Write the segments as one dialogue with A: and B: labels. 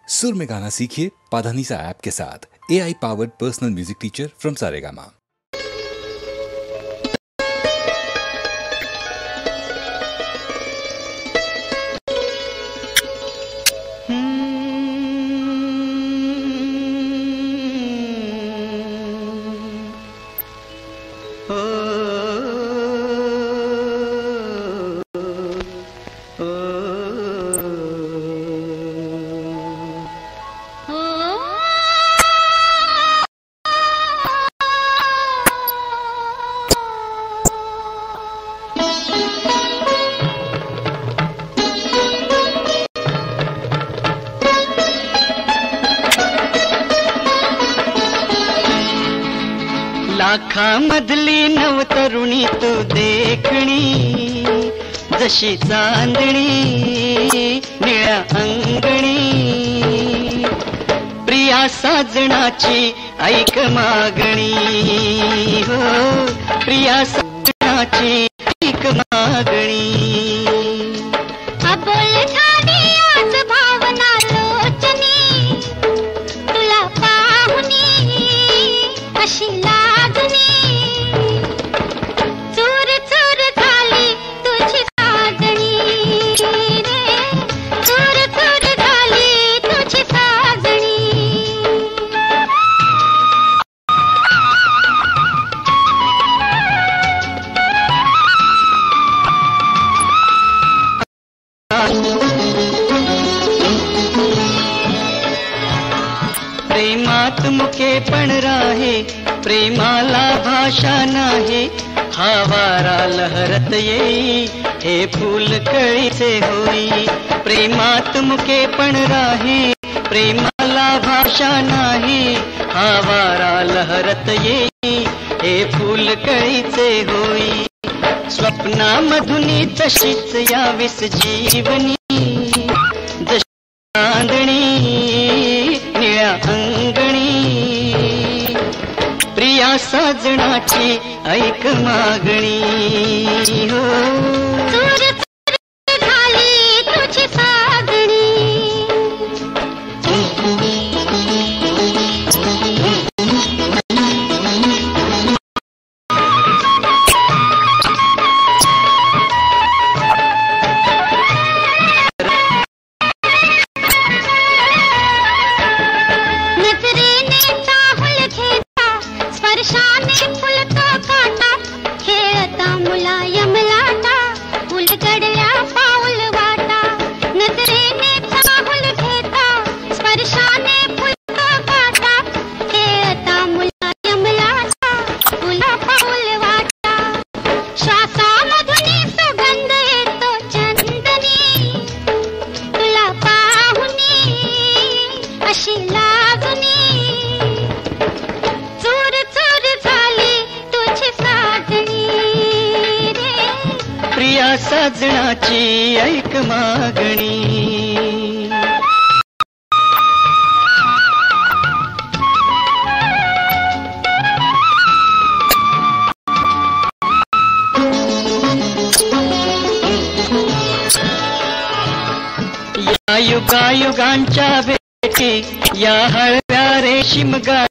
A: सुर में गाना सीखिए पाधानीसा ऐप के साथ। AI powered personal music teacher from Saregama.
B: लाखा मधली नवतरुणी तू देखणी, जशी चांदणी निळ्या अंगणी, प्रिया साजनाची ऐक मागणी, हो प्रिया साजनाची ऐक मागणी।
C: अबोल झाली आज भावना लोचनी, तुला पाहुनी अशी लागणी, चूर चूर झाली तुझी साजणी रे, चूर चूर झाली तुझी साजणी।
B: प्रेमात मुके पण राहे, प्रेमाला भाषा नाही, हा वारा लहरत येई, हे फूल कळीचे होई। प्रेमात मुके पण राहे, प्रेमाला भाषा नाही, हा वारा लहरत येई, हे फूल कळीचे होई। स्वप्नामधुनी तशीच यावीस जीवनी, जशी चांदणी निळ्या अंगणी, प्रिया साजनाची ऐक मागणी, हो
C: चूर चूर झाली तुझी साजणी। नजरेने चाहूल घेता, स्पर्शाने फुलतो काटा, खेळता मुलायम लाटा, उलगडल्या पाऊल वाटा। नजरेने चाहूल घेता, स्पर्शाने फुलतो काटा, खेळता मुलायम लाटा, उला पाऊल वाटा। श्वासामधून सुगंध येतो चंदनी, तुला पाहुनी अशी लागणी, चूर चूर झाली तुझी साजणी रे।
B: प्रिया साजनाची ऐक मागणी। या युगायुगांच्या भेटी, या हळव्या रेशीम गा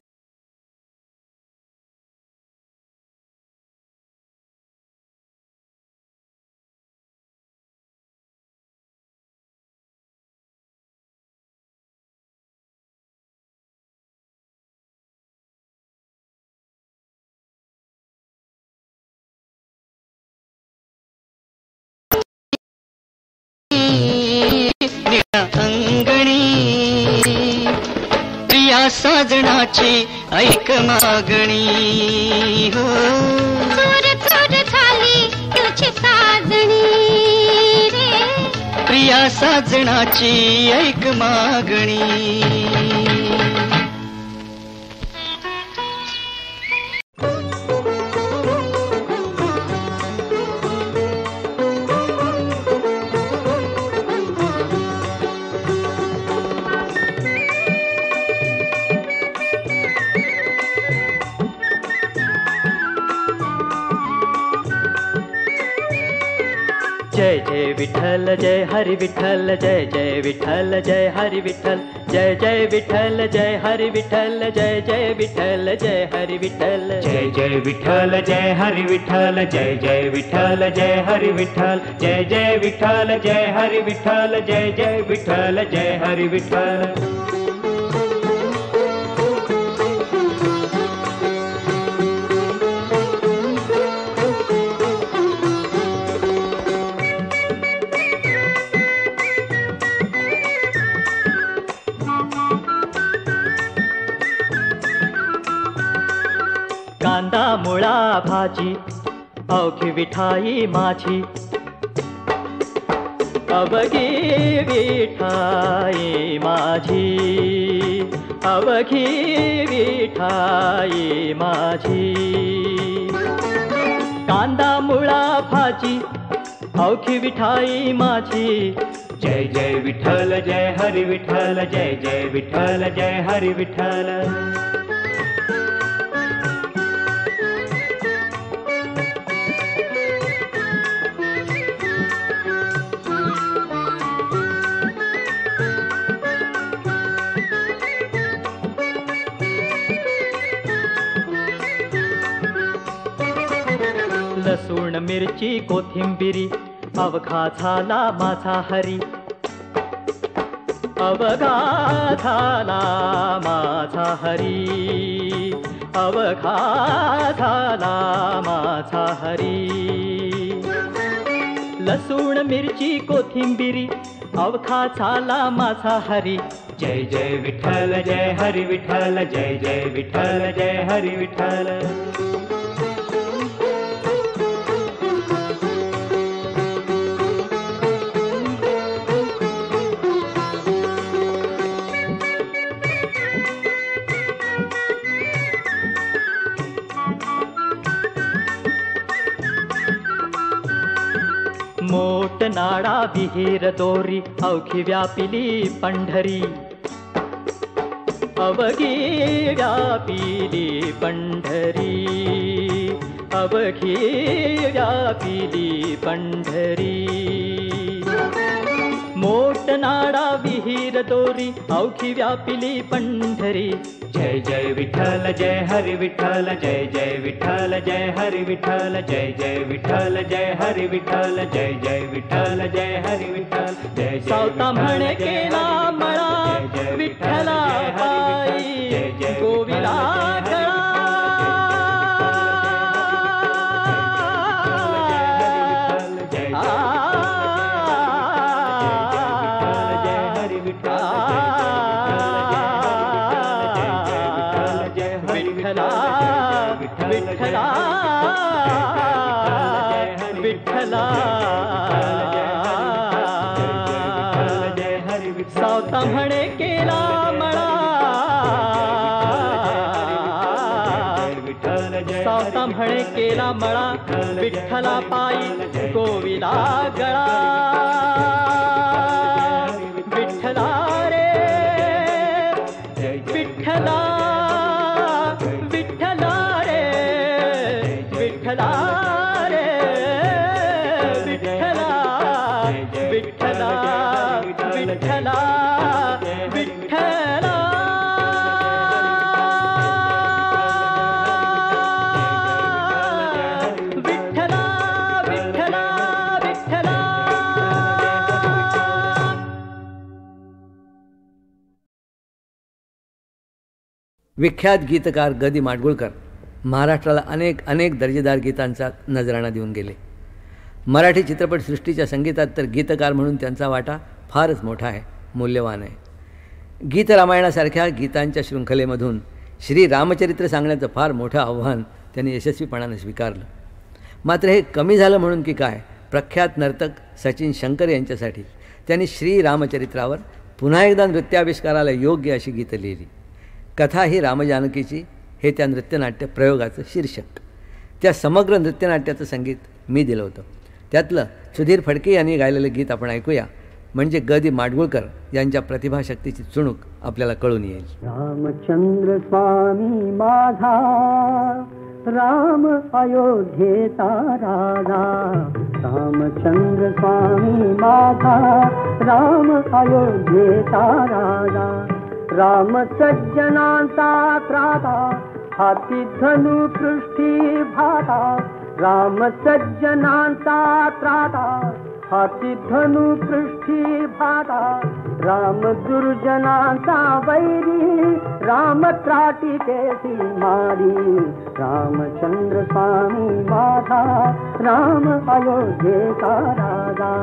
B: अंगणी, प्रिया साजनाची ऐक मागणी, हो
C: चूर चूर झाली तुझी साजणी रे।
B: प्रिया साजनाची ऐक मागणी। जय जय
D: विठ्ठल जय हरी विठ्ठल जय जय विठ्ठल जय हरी विठ्ठल जय जय विठ्ठल जय हरी विठ्ठल जय जय विठ्ठल जय हरी विठ्ठल
E: जय जय विठ्ठल जय हरी विठ्ठल जय जय विठ्ठल जय हरी विठ्ठल जय जय विठ्ठल जय हरी विठ्ठल जय जय विठ्ठल जय हरी विठ्ठल
D: कांदा मुळा भाजी अवघी विठाई माझी अवघी विठाई माझी अवघी विठाई माझी कांदा मुळा भाजी अवघी विठाई माझी
E: जय जय विठ्ठल जय हरी विठ्ठल जय जय विठ्ठल जय हरी विठ्ठल
D: लसूण मिरची कोथिंबिरी अवघा झाला माझा हरी अवघा झाला माझा हरी अवघा झाला माझा हरी लसूण मिरची कोथिंबिरी अवघा झाला माझा हरी
E: जय जय विठ्ठल जय हरी विठ्ठल जय जय विठ्ठल जय हरी विठ्ठल
D: मोठ नाडा विहीर दोरी अवघी व्यापिली पंढरी अवघी व्यापिली पंढरी अवघी व्यापिली पंढरी मोठ नाडा विहीर दोरी अवघी व्यापिली पंढरी
E: जय जय विठ्ठल जय हरी विठ्ठल जय जय विठ्ठल जय हरी विठ्ठल जय जय विठ्ठल जय हरी विठ्ठल जय जय विठ्ठल जय हरी विठ्ठल जय
D: सावता म्हणे केला मळा विठ्ठला पायी गोविला गळा विठ्ठला विठ्ठला सावता म्हणे केला मळा सावता म्हणे केला मळा विठ्ठला पायी गोविला गळा विठ्ठला रे विठ्ठला विठ्ठला रे विठ्ठला रे विठ्ठला विठ्ठला विठ्ठला विठ्ठला विठ्ठला विठ्ठला विठ्ठला
F: विख्यात गीतकार ग दि माडगुळकर महाराष्ट्राला अनेक दर्जेदार गीतांचा नजराणा देऊन गेले. मराठी चित्रपटसृष्टीच्या संगीतात तर गीतकार म्हणून त्यांचा वाटा फारच मोठा आहे, मूल्यवान आहे. गीतरामायणासारख्या गीतांच्या शृंखलेमधून श्री रामचरित्र सांगण्याचं फार मोठं आव्हान त्यांनी यशस्वीपणाने स्वीकारलं. मात्र हे कमी झालं म्हणून की काय, प्रख्यात नर्तक सचिन शंकर यांच्यासाठी त्यांनी श्री रामचरित्रावर पुन्हा एकदा नृत्याविष्काराला योग्य अशी गीतं लिहिली. कथा ही रामजानकीची हे त्या नृत्यनाट्य प्रयोगाचं शीर्षक. त्या समग्र नृत्यनाट्याचं संगीत मी दिलं होतं. त्यातलं सुधीर फडके यांनी गायलेलं गीत आपण ऐकूया. म्हणजे ग दि माडगुळकर यांच्या प्रतिभाशक्तीची चुणूक आपल्याला कळून येईल.
G: रामचंद्र स्वामी माझा राम अयोध्येचा राजा, रामचंद्र स्वामी माझा राम अयोध्येचा राजा, राम सज्जनांचा त्राता हाती धनु पृष्ठी भाता, राम सज्जनांचा त्राता हाती धनु पृष्ठी भाता, राम दुर्जनांचा वैरी राम त्राटी केसी मारी, रामचंद्र स्वामी माझा राम अयोध्येचा राजा.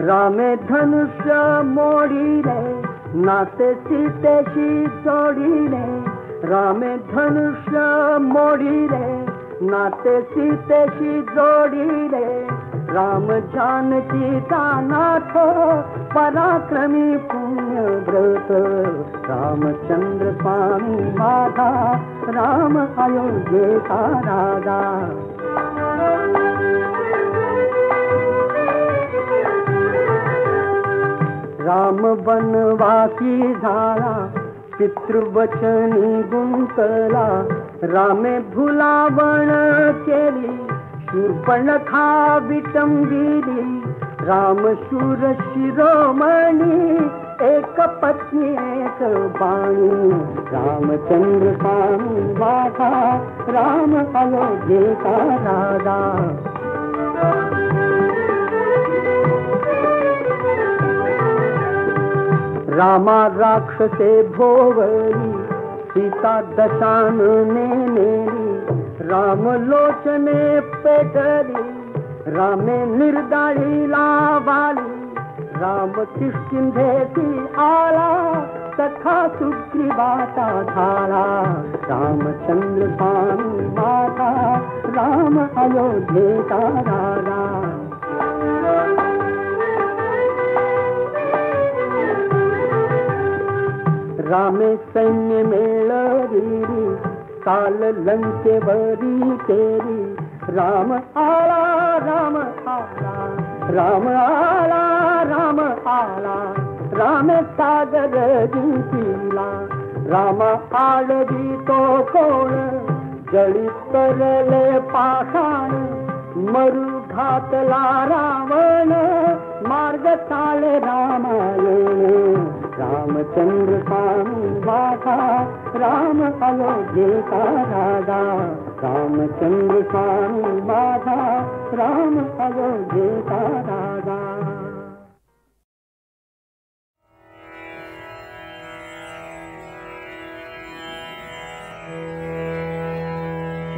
G: रामे धनुष्य मोडिले नाते सीतेशी जोडिले, रामे धनुष्य मोडिले नाते सीतेशी जोडिले, राम जानकीचा नाथ पराक्रमी पुण्यव्रत, रामचंद्र स्वामी माझा राम अयोध्येचा राजा. राम वनवासी झाला पितृवचनी गुंतला, रामे भुलावण केली शूर्पणखा विटंबिली, राम शूर शिरोमणी एक पत्नी एक बाणी, रामचंद्र स्वामी माझा राम अयोध्येचा राजा. रामा राक्षसे भोवली सीता दशानने नेली, राम लोचने पेटली रामे निर्दाळीला वाली, राम किष्किंधेसी आला सखा सुग्रीवाचा झाला, रामचंद्र स्वामी माझा राम अयोध्येचा राजा. रामे सैन्य मेळविरी काल लंकेवरी केरी, राम आला राम आला राम आला राम आला, रामे सागर जिंकिला, राम आळवी तो कोण जळी तरले पाषाण, मरु घातला रावण मार्ग चाले रामायण, रामचंद्र स्वामी माझा राम अयोध्येचा राजा, रामचंद्र स्वामी माझा राम अयोध्येचा राजा.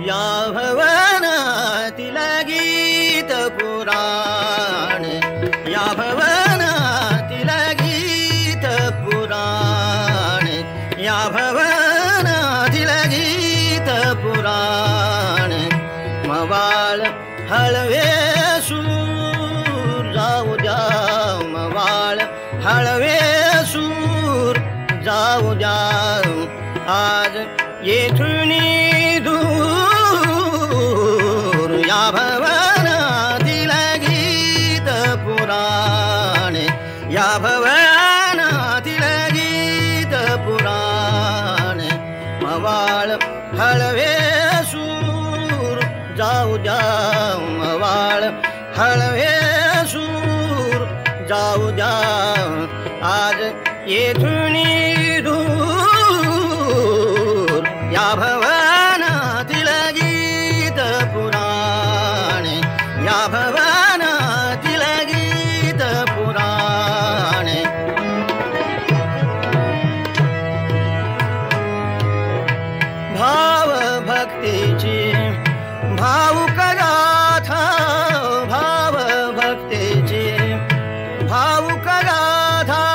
B: या भवनातील गीत पुराण, या भवनातील गीत पुराण, या भवनातील गीत पुराण, मवाळ हळवे सूर जाऊ द्या, मवाळ हळवे सूर जाऊ द्या, आज येथून दूर या भवनातील गीत पुराण, या भवनातील गीत पुराण, मवाळ हळवे सूर जाऊ द्या, मवाळ हळवे सूर जाऊ द्या, आज येथून दूर या भवनातील गीत पुराण, या भवनातील गीत पुराण. भाव भक्तीची भावुक गाथा, भाव भक्तीची भावुक गाथा,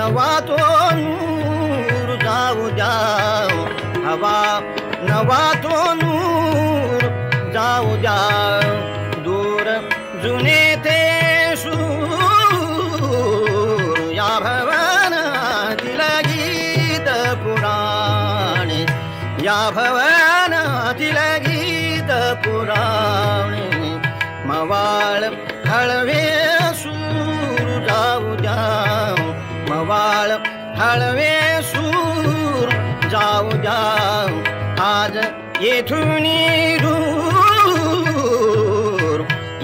B: नवा तो नूर जाऊ द्या हवा नवा तो नूर जाऊ द्या दूर जुने ते सूर या भवनातील गीत पुराणे या भवनातील गीत पुराणे मवाळ हळवे सूर जाऊ द्या मवाळ हळवे सूर जाऊ द्या आज येथून दूर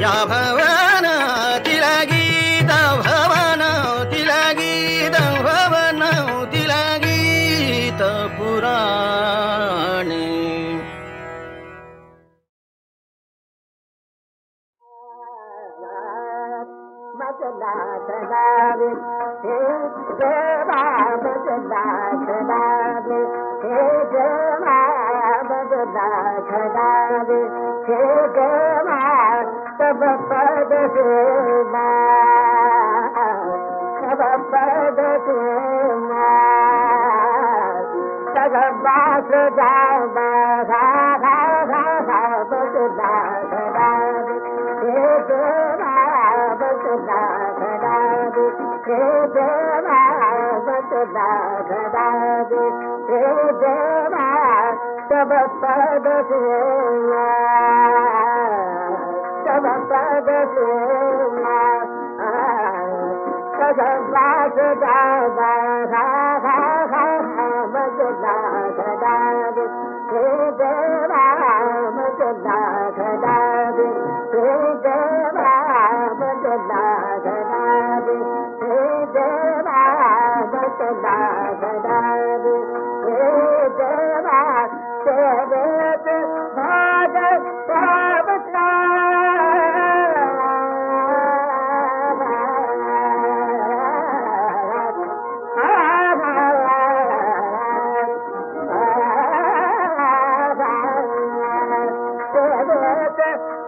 B: या भवनातील गीत भवनातील गीत भवनातील गीत पुराणे
G: बदला चलावे हे देवा बदला चलावे हे देवा बदला चलावे हे देवा सब पद सेवा सब पद सेवा सगबास जावा बदला चलावे हे देवा बदला चलावे हे देवा बदला चलावे हे देवा सब पद सेवा सब पद सेवा सगबास जावा बदला चलावे हे देवा बदला चलावे हे देवा बदला चलावे हे देवा बदला चलावे हे देवा सेवेत भाग पावता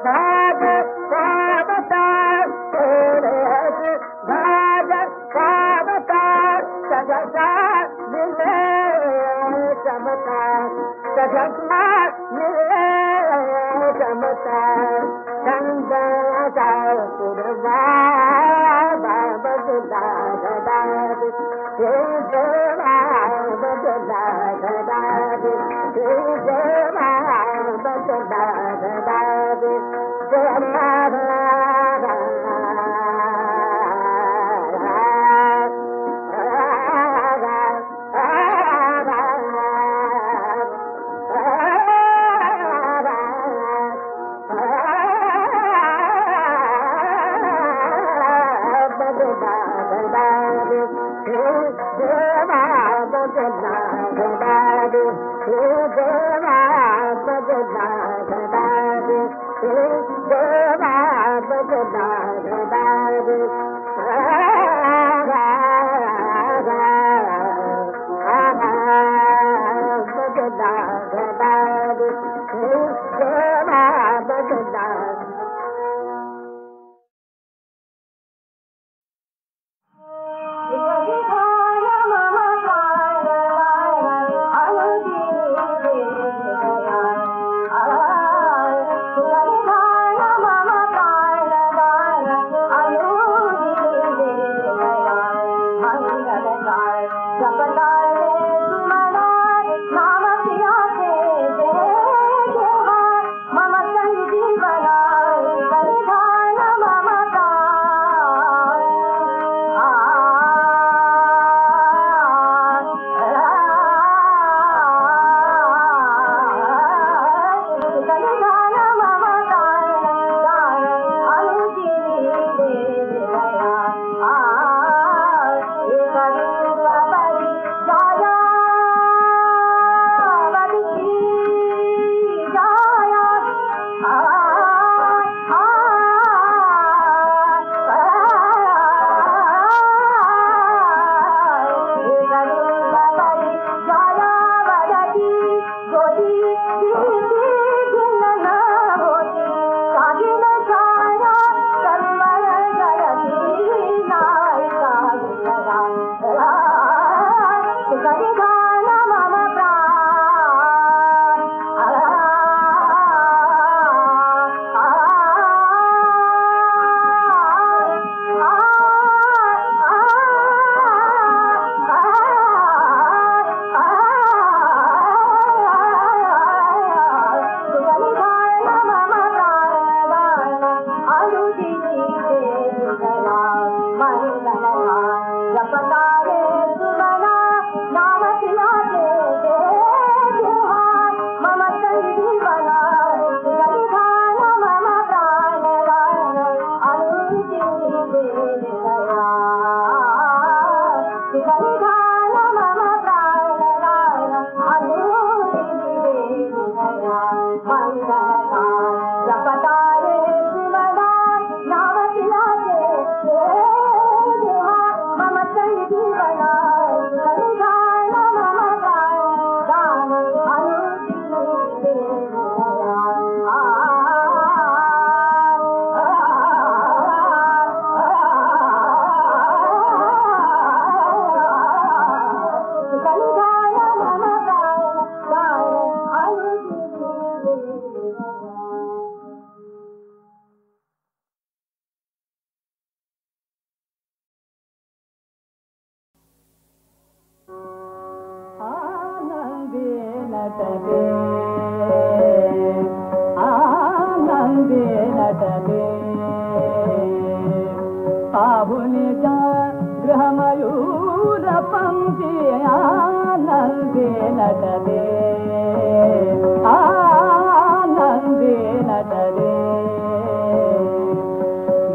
G: भाग पावता भाग पावता सजता मिले समता सजता मिले समता संगता पुरवा बदला गदाद हे देवा बदला गदाद हे देवा बदला गदाद
H: Thank you.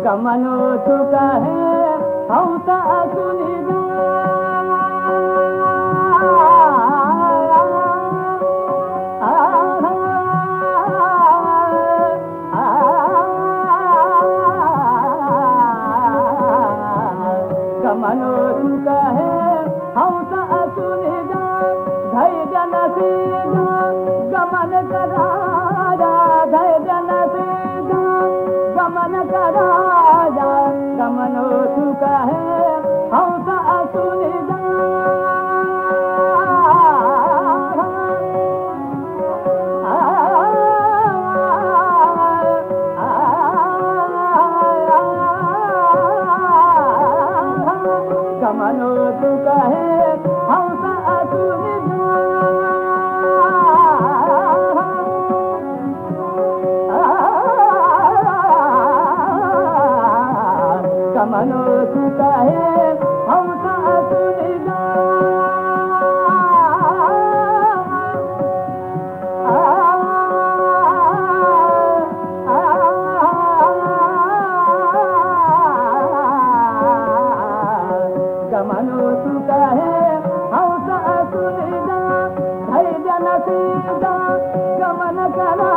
H: गमनो चुका है हंस सुनिदा गमनो चुका है हंस सुनिदा धैर्य नसीदा गमन करा धैर्य नसीदा गमन करा गमनो चुका है हंस सुनिदा गमनो चुका है हंस सुनिदा गमनो चुका है हंस सुनिदा गमनो चुका है हंस सुनिदा धैर्य नसीदा गमन करा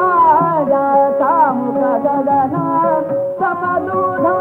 H: कामुक गगना समदूधा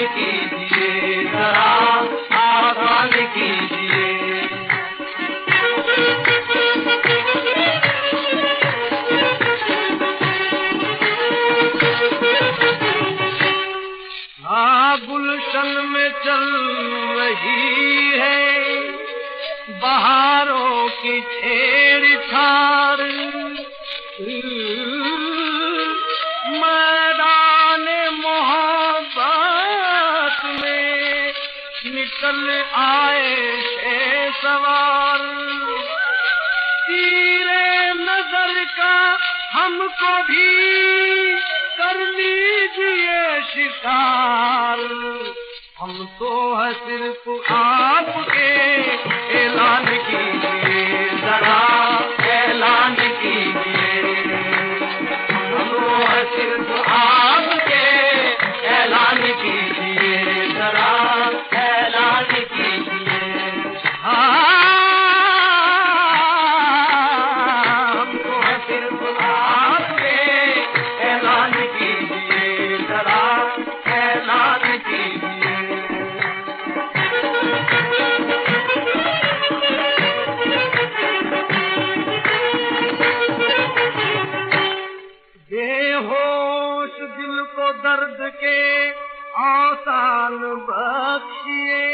B: कीजिए जरा आसान कीजिए। गुलशन में चल रही है बहारों की छेड़छाड़, मैदान मोहब्बत में निकल आए थे सवार, तीरे नजर का हमको भी कर लीजिए शिकार, हम तो है सिर्फ आपके, ऐलान कीजिए जरा ऐलान कीजिए, हम तो है सिर्फ आपके, ऐलान कीजिए जरा ऐलान कीजिए। हम तो है सिर्फ आपके, ऐलान कीजिए जरा ऐलान कीजिए। बेहोश दिल को दर्द के आसान बख्शिए,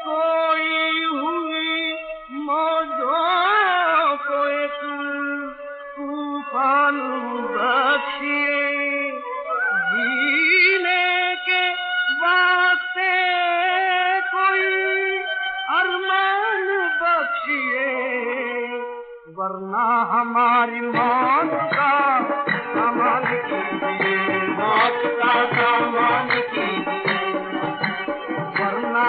B: कोई हुई मौजों को एक तूफान बख्शिए, जीने के वास्ते कोई अरमान बख्शिए, वरना हमारी मौत का सामान कीजिए, मौत का सामान कीजिए, वरना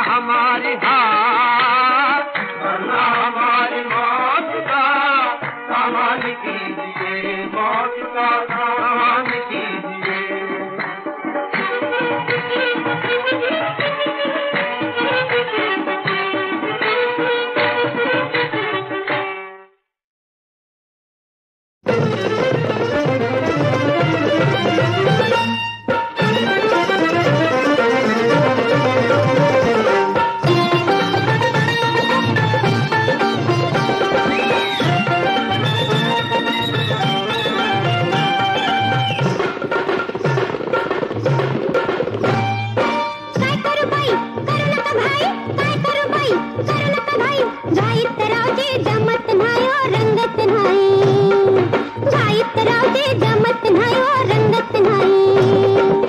B: हमारी हाथ, वरना हमारी मौत का सामान कीजिए, मौत का सामान कीजिए।
C: जमत नाही ओ रंगत नाही।